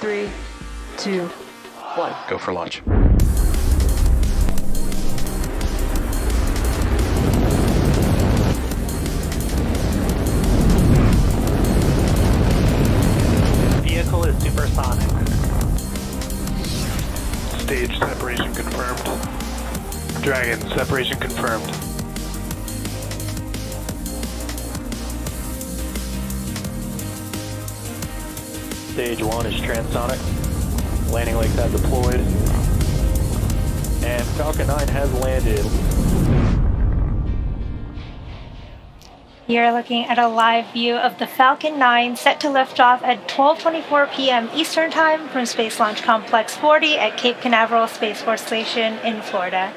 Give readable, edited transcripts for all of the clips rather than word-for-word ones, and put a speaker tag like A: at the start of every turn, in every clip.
A: 3, 2, 1.
B: Go for launch.
C: Vehicle is supersonic.
D: Stage separation confirmed. Dragon, separation confirmed.
C: Stage 1 is transonic. Landing legs have deployed. And Falcon 9 has landed.
E: You're looking at a live view of the Falcon 9 set to lift off at 12:24 p.m. Eastern Time from Space Launch Complex 40 at Cape Canaveral Space Force Station in Florida.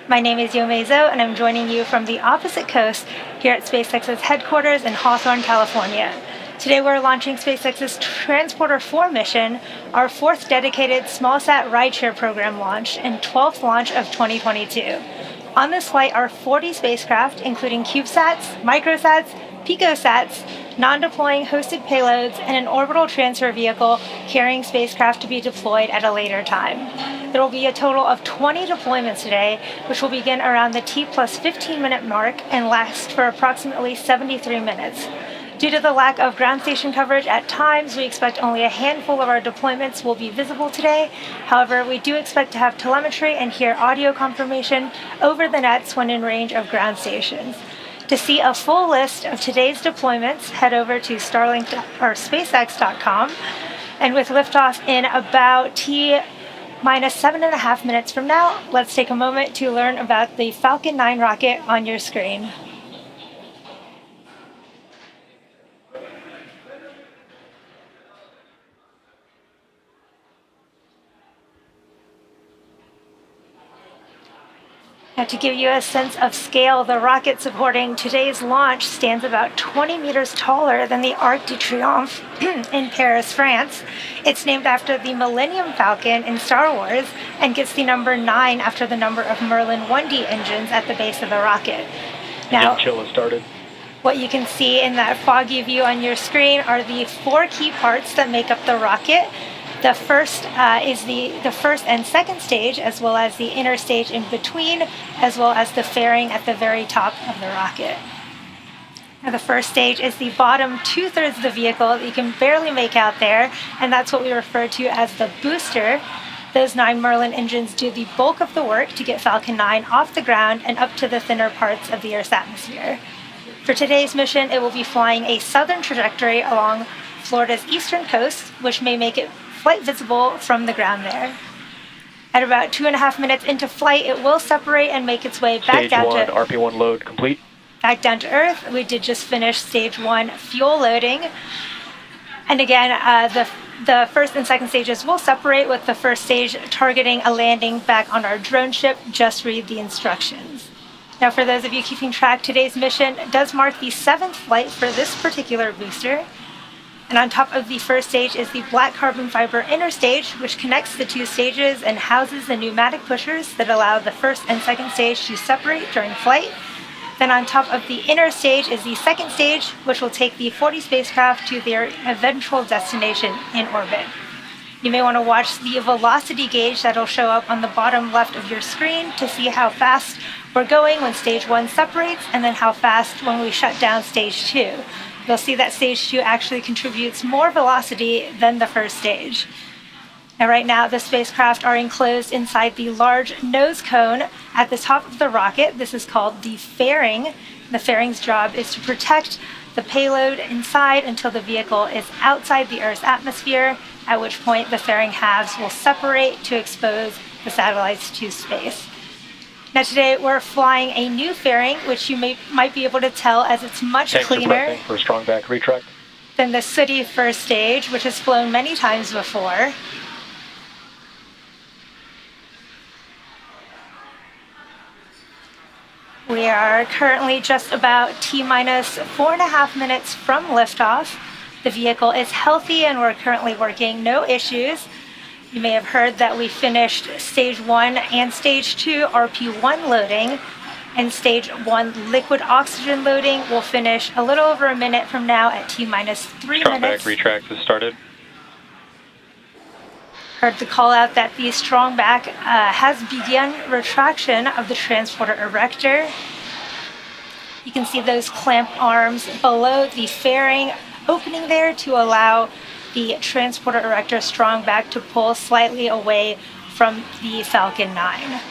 E: My name is Yomezo, and I'm joining you from the opposite coast here at SpaceX's headquarters in Hawthorne, California. Today we're launching SpaceX's Transporter-4 mission, our 4th dedicated smallsat rideshare program launch and 12th launch of 2022. On this flight are 40 spacecraft, including CubeSats, microsats, picosats, non-deploying hosted payloads, and an orbital transfer vehicle carrying spacecraft to be deployed at a later time. There will be a total of 20 deployments today, which will begin around the T+15-minute mark and last for approximately 73 minutes. Due to the lack of ground station coverage at times, we expect only a handful of our deployments will be visible today. However, we do expect to have telemetry and hear audio confirmation over the nets when in range of ground stations. To see a full list of today's deployments, head over to Starlink or SpaceX.com. And with liftoff in about T-7.5 minutes from now, let's take a moment to learn about the Falcon 9 rocket on your screen. Now, to give you a sense of scale, the rocket supporting today's launch stands about 20 meters taller than the Arc de Triomphe in Paris, France. It's named after the Millennium Falcon in Star Wars and gets the number 9 after the number of Merlin 1D engines at the base of the rocket. Now,
C: Chill has started.
E: What you can see in that foggy view on your screen are the 4 key parts that make up the rocket. The first is the first and second stage, as well as the inner stage in between, as well as the fairing at the very top of the rocket. Now, the first stage is the bottom 2/3 of the vehicle that you can barely make out there, and that's what we refer to as the booster. Those 9 Merlin engines do the bulk of the work to get Falcon 9 off the ground and up to the thinner parts of the Earth's atmosphere. For today's mission, it will be flying a southern trajectory along Florida's eastern coast, which may make it flight visible from the ground there. At about 2.5 minutes into flight, it will separate and make its way back
C: Stage
E: down
C: 1,
E: to
C: RP1 load complete.
E: back down to Earth. We did just finish stage 1 fuel loading. And again, the first and second stages will separate, with the first stage targeting a landing back on our drone ship. Just read the instructions. Now, for those of you keeping track, today's mission does mark the 7th flight for this particular booster. And on top of the first stage is the black carbon fiber inner stage, which connects the 2 stages and houses the pneumatic pushers that allow the first and second stage to separate during flight. Then on top of the inner stage is the second stage, which will take the 40 spacecraft to their eventual destination in orbit. You may want to watch the velocity gauge that'll show up on the bottom left of your screen to see how fast we're going when stage 1 separates, and then how fast when we shut down stage 2. You'll see that stage 2 actually contributes more velocity than the first stage. Now, right now, the spacecraft are enclosed inside the large nose cone at the top of the rocket. This is called the fairing. The fairing's job is to protect the payload inside until the vehicle is outside the Earth's atmosphere, at which point the fairing halves will separate to expose the satellites to space. Now, today we're flying a new fairing, which you might be able to tell as it's much cleaner
C: for a strong back retract
E: than the sooty first stage, which has flown many times before. We are currently just about T-4.5 minutes from liftoff. The vehicle is healthy and we're currently working, no issues. You may have heard that we finished stage 1 and stage 2 RP1 loading, and stage 1 liquid oxygen loading will finish a little over a minute from now at T-3 minutes.
C: Strong back retract has started.
E: Heard the call out that the strong back has begun retraction of the transporter erector. You can see those clamp arms below the fairing opening there to allow the transporter erector strong back to pull slightly away from the Falcon 9.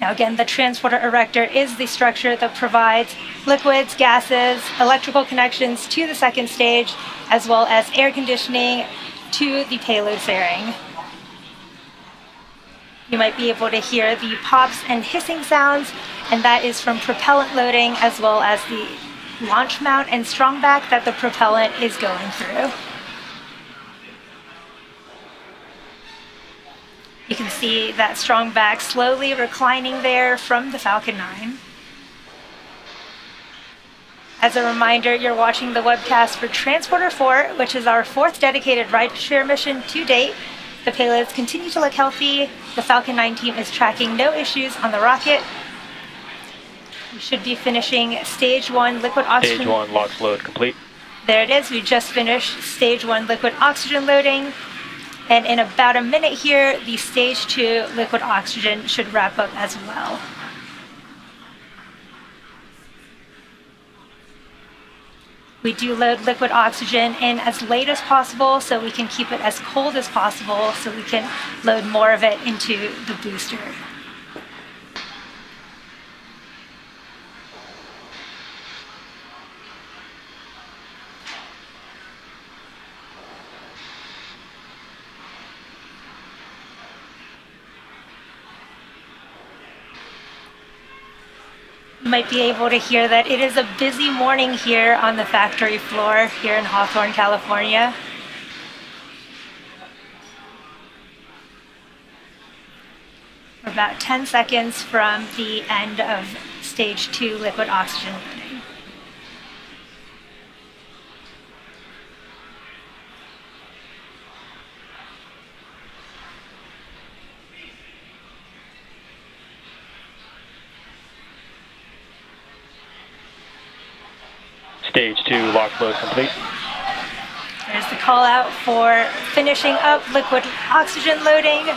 E: Now again, the transporter erector is the structure that provides liquids, gases, electrical connections to the second stage, as well as air conditioning to the payload fairing. You might be able to hear the pops and hissing sounds, and that is from propellant loading as well as the launch mount and strong back that the propellant is going through. You can see that strong back slowly reclining there from the Falcon 9. As a reminder, you're watching the webcast for Transporter-4, which is our 4th dedicated rideshare mission to date. The payloads continue to look healthy. The Falcon 9 team is tracking no issues on the rocket. We should be finishing Stage 1 liquid oxygen.
C: Stage 1 LOX load complete.
E: There it is. We just finished Stage 1 liquid oxygen loading. And in about a minute here, the Stage 2 liquid oxygen should wrap up as well. We do load liquid oxygen in as late as possible so we can keep it as cold as possible so we can load more of it into the booster. You might be able to hear that it is a busy morning here on the factory floor here in Hawthorne, California. We're about 10 seconds from the end of Stage 2 liquid oxygen loading.
C: Stage 2 LOX load complete.
E: There's the call out for finishing up liquid oxygen loading.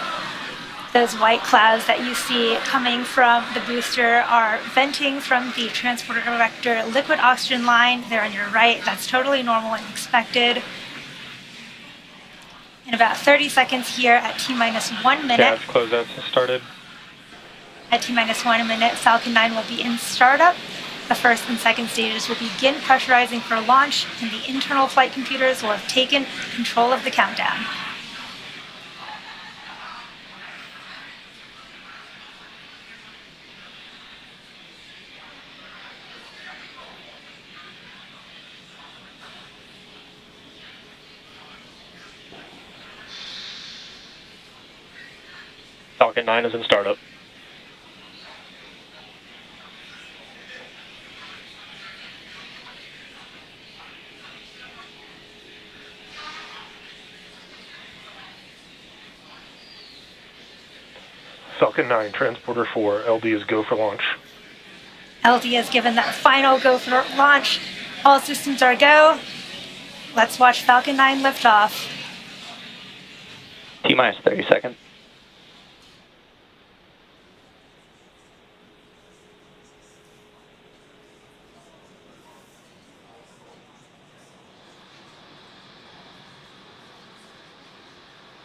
E: Those white clouds that you see coming from the booster are venting from the transporter erector liquid oxygen line. They're on your right. That's totally normal and expected. In about 30 seconds here at T-minus 1 minute.
C: Closeouts started.
E: At T-minus 1 minute, Falcon 9 will be in startup. The first and second stages will begin pressurizing for launch, and the internal flight computers will have taken control of the countdown.
C: Falcon 9 is in startup.
D: Falcon 9, Transporter-4, LD is go for launch.
E: LD has given that final go for launch. All systems are go. Let's watch Falcon 9 lift off.
B: T-minus 30 seconds.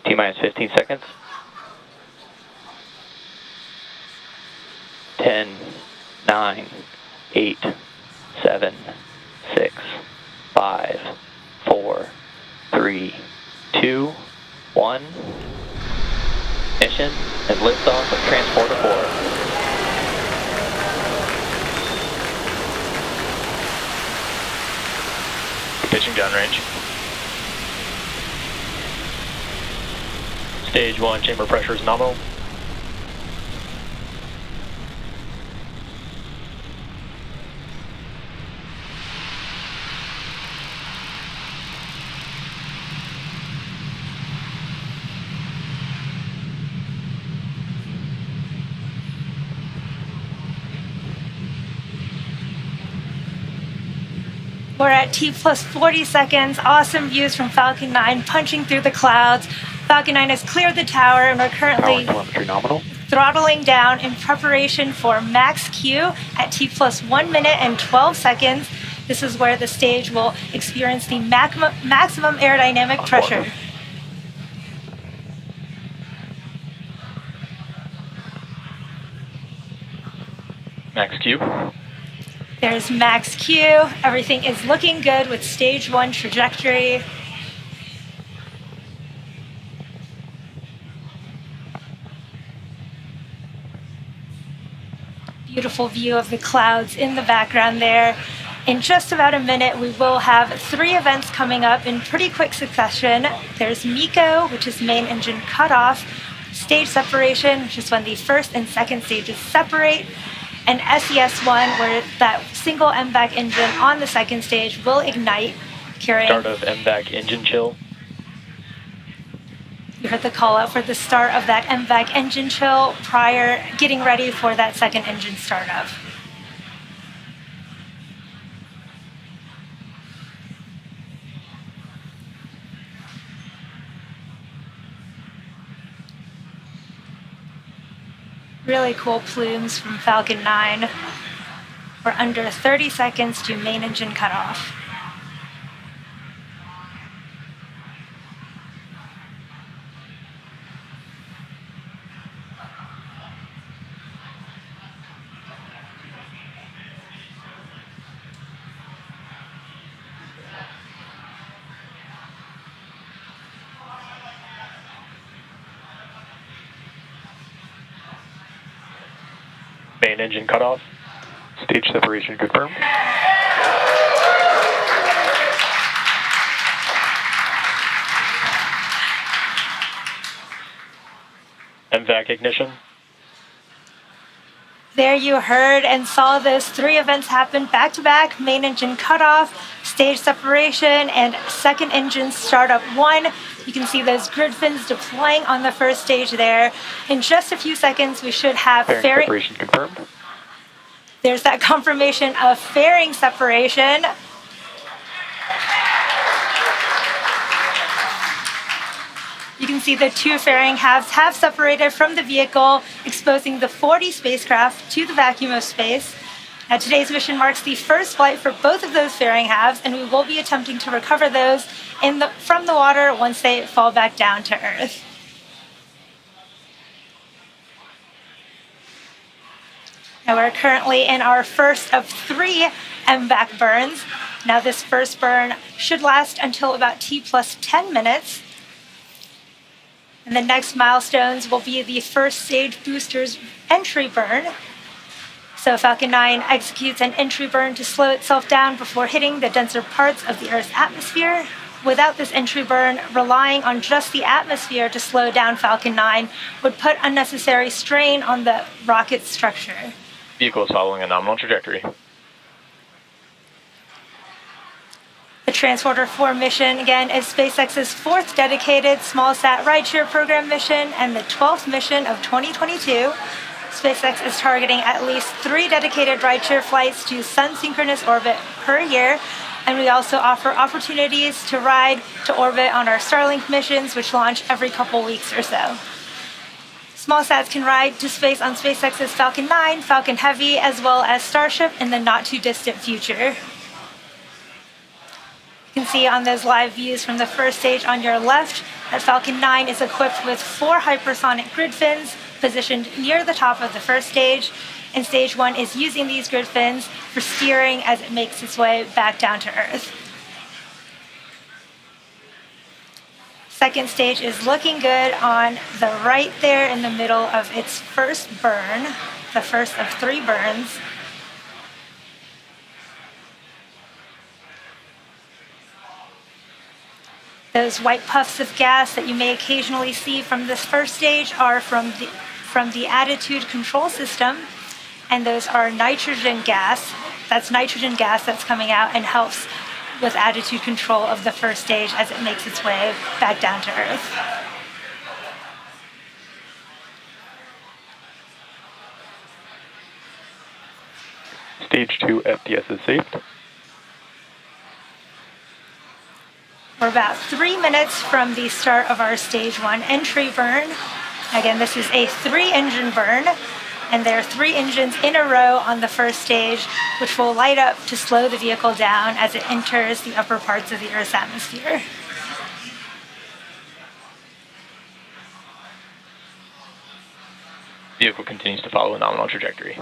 B: T-minus 15 seconds. 10, 9, 8, 7, 6, 5, 4, 3, 2, 1. Ignition and liftoff of Transporter-4.
C: Pitching downrange. Stage 1 chamber pressure is nominal.
E: We're at T plus 40 seconds. Awesome views from Falcon 9 punching through the clouds. Falcon 9 has cleared the tower and we're
C: Power
E: currently
C: and telemetry nominal.
E: throttling down in preparation for max Q at T plus 1 minute and 12 seconds. This is where the stage will experience the maximum aerodynamic pressure.
C: Max Q.
E: There's max Q. Everything is looking good with stage 1 trajectory. Beautiful view of the clouds in the background there. In just about a minute, we will have 3 events coming up in pretty quick succession. There's MECO, which is main engine cutoff, stage separation, which is when the first and second stages separate, and SES1, where that single MVAC engine on the second stage will ignite, carrying...
C: Start of MVAC engine chill.
E: You heard the call out for the start of that MVAC engine chill prior, getting ready for that second engine startup. Really cool plumes from Falcon 9. We're under 30 seconds to main engine cutoff.
C: Main engine cutoff. Stage separation confirmed. MVAC ignition.
E: There you heard and saw those 3 events happen back to back: main engine cutoff, stage separation, and second engine startup 1. You can see those grid fins deploying on the first stage there. In just a few seconds, we should have
C: Fairing separation confirmed.
E: There's that confirmation of fairing separation. You can see the 2 fairing halves have separated from the vehicle, exposing the 40 spacecraft to the vacuum of space. Now, today's mission marks the first flight for both of those fairing halves, and we will be attempting to recover those from the water once they fall back down to Earth. Now, we're currently in our first of 3 MVAC burns. Now, this first burn should last until about T plus 10 minutes. And the next milestones will be the first stage booster's entry burn. So Falcon 9 executes an entry burn to slow itself down before hitting the denser parts of the Earth's atmosphere. Without this entry burn, relying on just the atmosphere to slow down Falcon 9 would put unnecessary strain on the rocket's structure.
C: Vehicle is following a nominal trajectory.
E: The Transporter-4 mission, again, is SpaceX's 4th dedicated smallsat rideshare program mission and the 12th mission of 2022. SpaceX is targeting at least 3 dedicated rideshare flights to sun-synchronous orbit per year, and we also offer opportunities to ride to orbit on our Starlink missions, which launch every couple weeks or so. Smallsats can ride to space on SpaceX's Falcon 9, Falcon Heavy, as well as Starship in the not-too-distant future. You can see on those live views from the first stage on your left that Falcon 9 is equipped with 4 hypersonic grid fins positioned near the top of the first stage, and stage 1 is using these grid fins for steering as it makes its way back down to Earth. Second stage is looking good on the right there in the middle of its first burn, the first of 3 burns. Those white puffs of gas that you may occasionally see from this first stage are from the attitude control system, and those are nitrogen gas. That's nitrogen gas that's coming out and helps with attitude control of the first stage as it makes its way back down to Earth.
C: Stage 2 FDS is saved.
E: We're about 3 minutes from the start of our stage 1 entry burn. Again, this is a 3-engine burn, and there are 3 engines in a row on the first stage, which will light up to slow the vehicle down as it enters the upper parts of the Earth's atmosphere.
C: Vehicle continues to follow a nominal trajectory.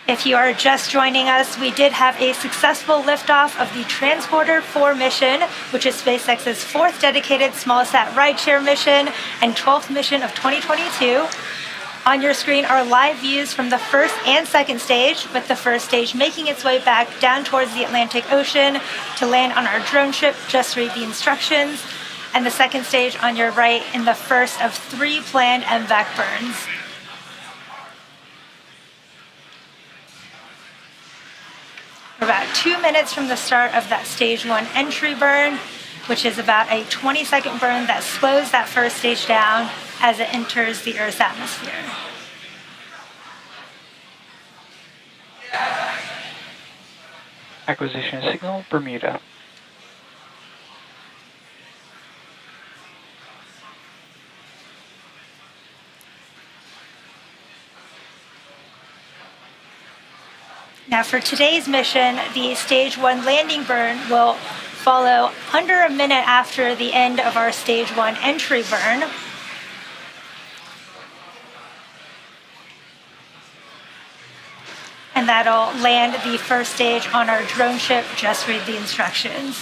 E: If you are just joining us, we did have a successful liftoff of the Transporter-4 mission, which is SpaceX's 4th dedicated smallsat rideshare mission and 12th mission of 2022. On your screen are live views from the first and second stage, with the first stage making its way back down towards the Atlantic Ocean to land on our drone ship, Just Read the Instructions, and the second stage on your right in the first of 3 planned MVAC burns. We're about 2 minutes from the start of that stage 1 entry burn, which is about a 20-second burn that slows that first stage down as it enters the Earth's atmosphere.
B: Acquisition signal, Bermuda.
E: Now for today's mission, the stage 1 landing burn will follow under a minute after the end of our stage 1 entry burn. And that'll land the first stage on our drone ship, Just Read the Instructions.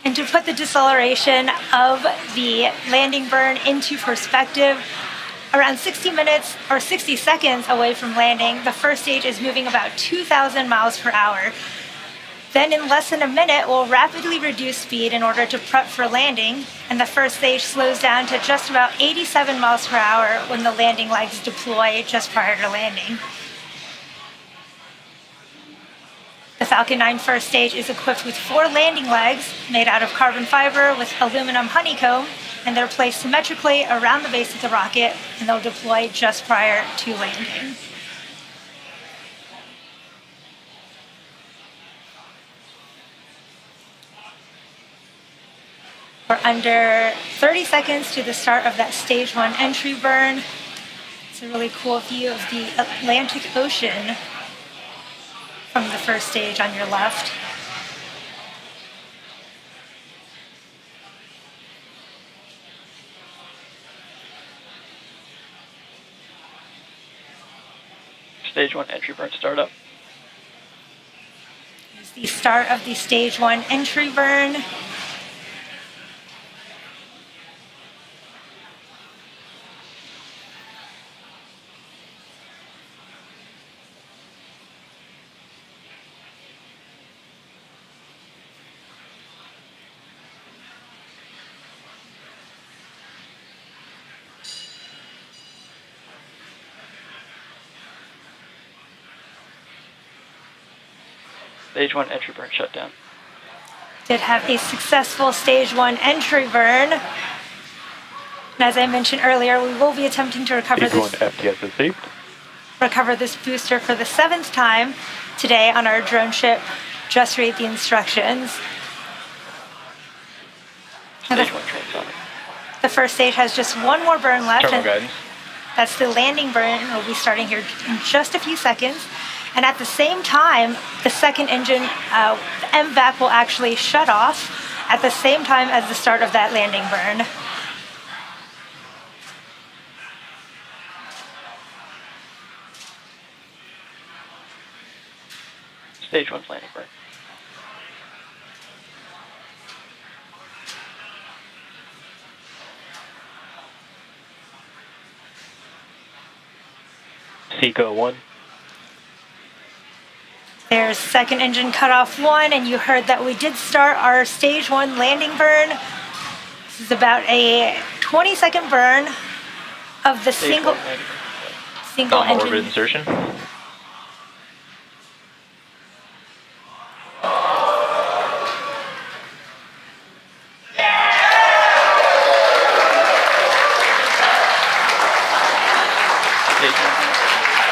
E: And to put the deceleration of the landing burn into perspective, around 60 minutes or 60 seconds away from landing, the first stage is moving about 2,000 miles per hour. Then in less than a minute, we'll rapidly reduce speed in order to prep for landing, and the first stage slows down to just about 87 miles per hour when the landing legs deploy just prior to landing. The Falcon 9 first stage is equipped with 4 landing legs made out of carbon fiber with aluminum honeycomb, and they're placed symmetrically around the base of the rocket, and they'll deploy just prior to landing. We're under 30 seconds to the start of that stage 1 entry burn. It's a really cool view of the Atlantic Ocean from the first stage on your left.
B: Stage 1 entry burn startup.
E: Here's the start of the stage 1 entry burn.
B: Stage 1 entry burn shutdown.
E: Did have a successful stage 1 entry burn. And as I mentioned earlier, we will be attempting to recover
C: Stage 1 FTS is saved.
E: this booster for the 7th time today on our drone ship. Just Read the Instructions.
B: Stage 1 transonic.
E: The first stage has just 1 more burn left.
C: Terminal
E: And
C: guidance.
E: that's the landing burn. We'll be starting here in just a few seconds. And at the same time, the second engine, the MVAC, will actually shut off at the same time as the start of that landing burn.
B: Stage 1 landing burn.
C: Seco 1.
E: There's second engine cutoff 1, and you heard that we did start our stage 1 landing burn. This is about a 20-second burn of the
B: Stage
E: single
B: 1 landing burn.
E: single
C: Nominal
E: engine.
C: orbit insertion.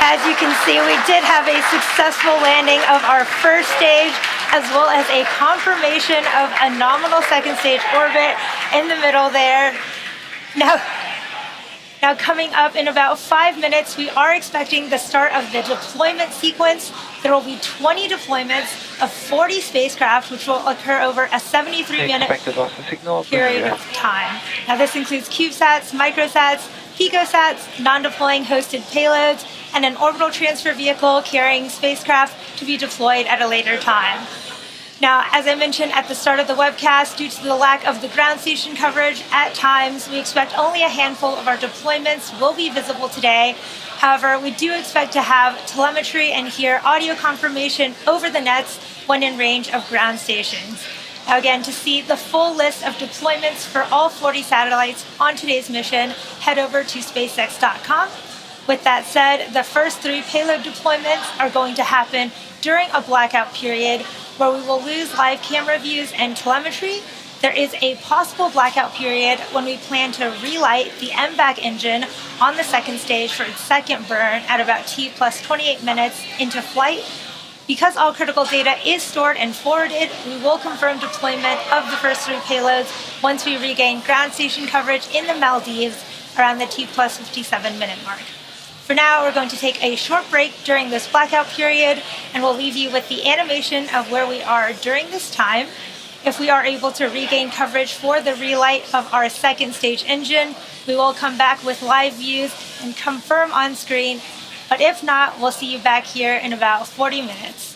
E: As you can see, we did have a successful landing of our first stage, as well as a confirmation of a nominal second stage orbit in the middle there. Now coming up in about 5 minutes, we are expecting the start of the deployment sequence. There will be 20 deployments of 40 spacecraft, which will occur over a 73-minute
B: Expected loss of signal.
E: period of time. Now this includes CubeSats, microsats, picosats, non-deploying hosted payloads, and an orbital transfer vehicle carrying spacecraft to be deployed at a later time. Now, as I mentioned at the start of the webcast, due to the lack of the ground station coverage, at times we expect only a handful of our deployments will be visible today. However, we do expect to have telemetry and hear audio confirmation over the nets when in range of ground stations. Now again, to see the full list of deployments for all 40 satellites on today's mission, head over to SpaceX.com. With that said, the first 3 payload deployments are going to happen during a blackout period where we will lose live camera views and telemetry. There is a possible blackout period when we plan to relight the MVAC engine on the second stage for its second burn at about T plus 28 minutes into flight. Because all critical data is stored and forwarded, we will confirm deployment of the first 3 payloads once we regain ground station coverage in the Maldives around the T plus 57-minute mark. For now, we're going to take a short break during this blackout period, and we'll leave you with the animation of where we are during this time. If we are able to regain coverage for the relight of our second stage engine, we will come back with live views and confirm on screen. But if not, we'll see you back here in about 40 minutes.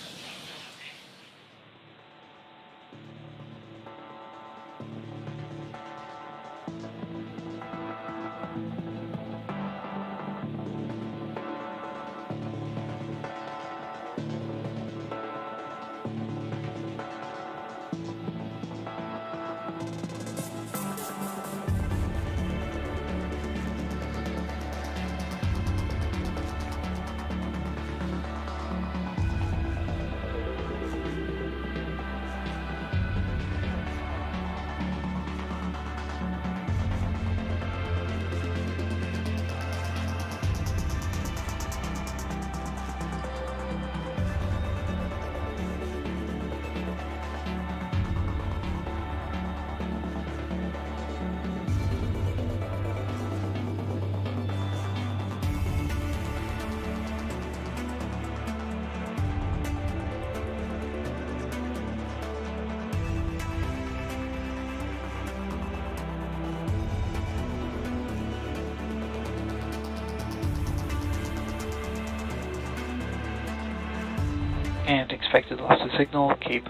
B: And expected loss of signal, keep.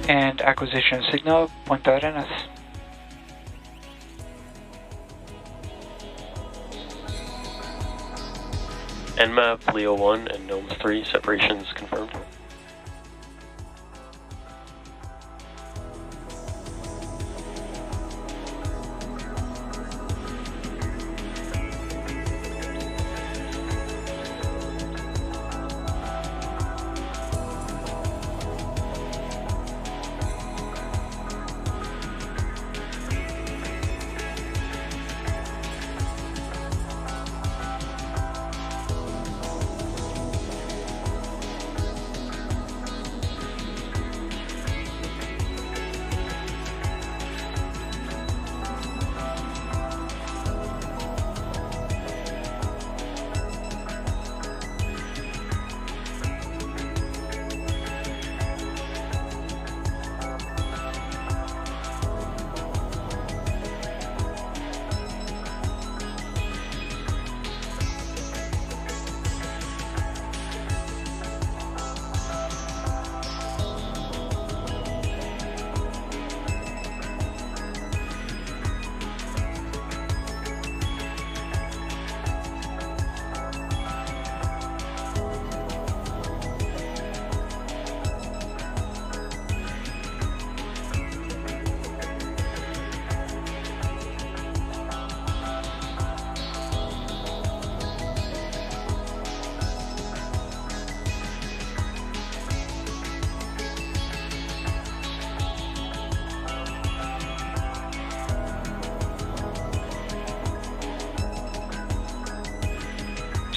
B: And acquisition signal, punta arenas.
C: Nmap, Leo 1, and Gnomes 3, separations confirmed.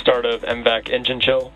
C: Start of MVAC engine chill.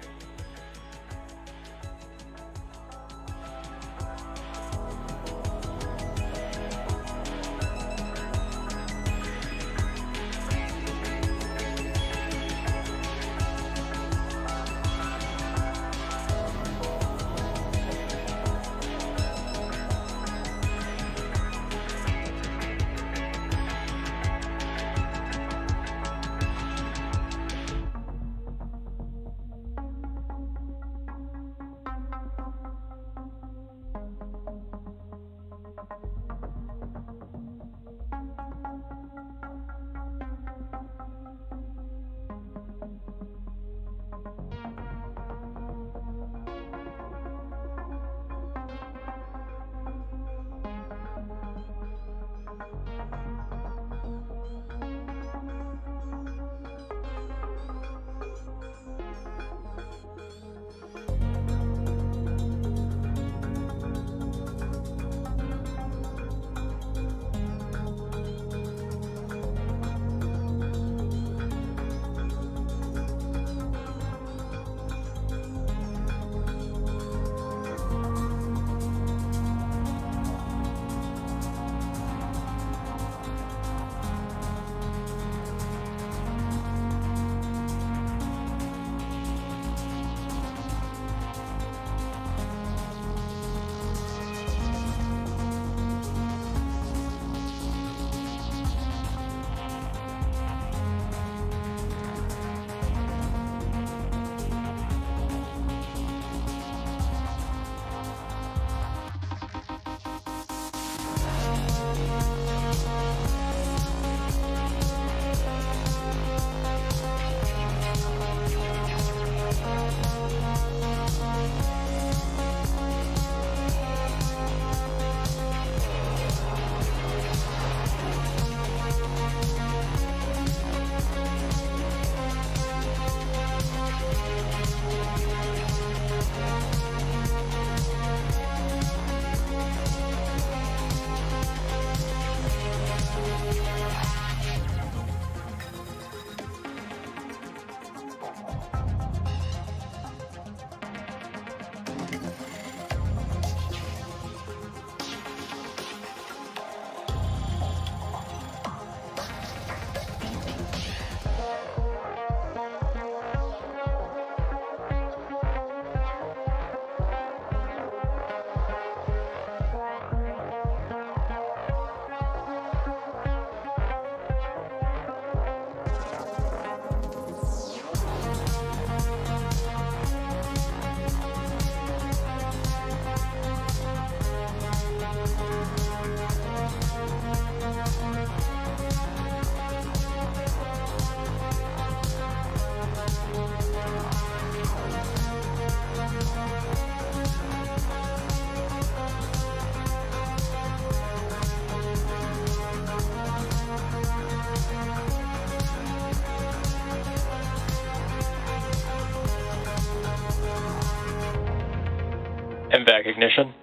C: MVAC ignition.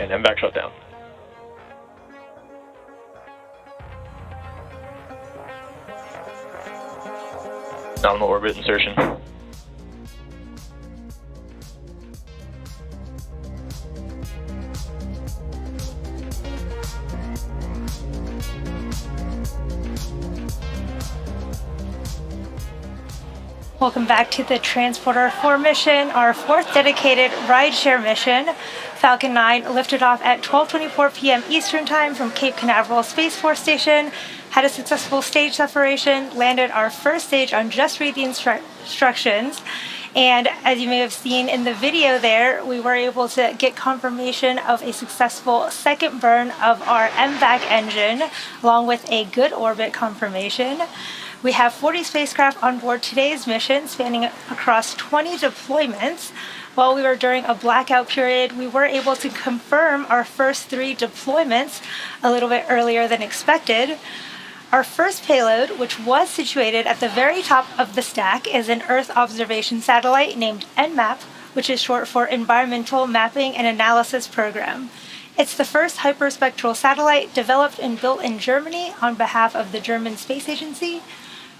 C: And MVAC shutdown. Nominal orbit insertion.
E: Welcome back to the Transporter-4 mission, our fourth dedicated rideshare mission. Falcon 9 lifted off at 12:24 p.m. Eastern Time from Cape Canaveral Space Force Station, had a successful stage separation, landed our first stage on Just Read the Instructions, and as you may have seen in the video there, we were able to get confirmation of a successful second burn of our MVAC engine, along with a good orbit confirmation. We have 40 spacecraft on board today's mission, spanning across 20 deployments. While we were during a blackout period, we were able to confirm our first 3 deployments a little bit earlier than expected. Our first payload, which was situated at the very top of the stack, is an Earth observation satellite named ENMAP, which is short for Environmental Mapping and Analysis Program. It's the first hyperspectral satellite developed and built in Germany on behalf of the German Space Agency.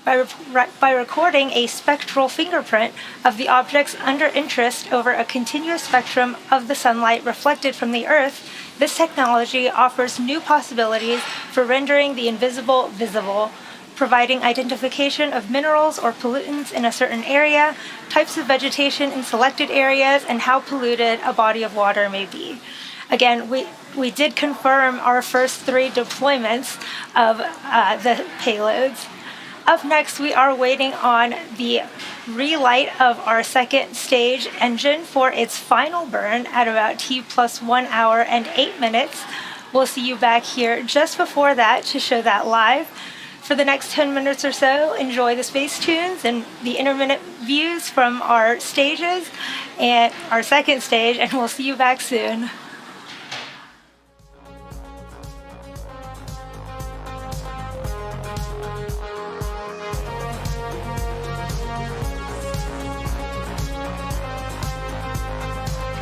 E: By recording a spectral fingerprint of the objects under interest over a continuous spectrum of the sunlight reflected from the Earth, this technology offers new possibilities for rendering the invisible visible, providing identification of minerals or pollutants in a certain area, types of vegetation in selected areas, and how polluted a body of water may be. Again, we did confirm our first 3 deployments of the payloads. Up next, we are waiting on the relight of our second stage engine for its final burn at about T+1 hour and 8 minutes. We'll see you back here just before that to show that live. For the next 10 minutes or so, enjoy the space tunes and the intermittent views from our stages and our second stage, and we'll see you back soon.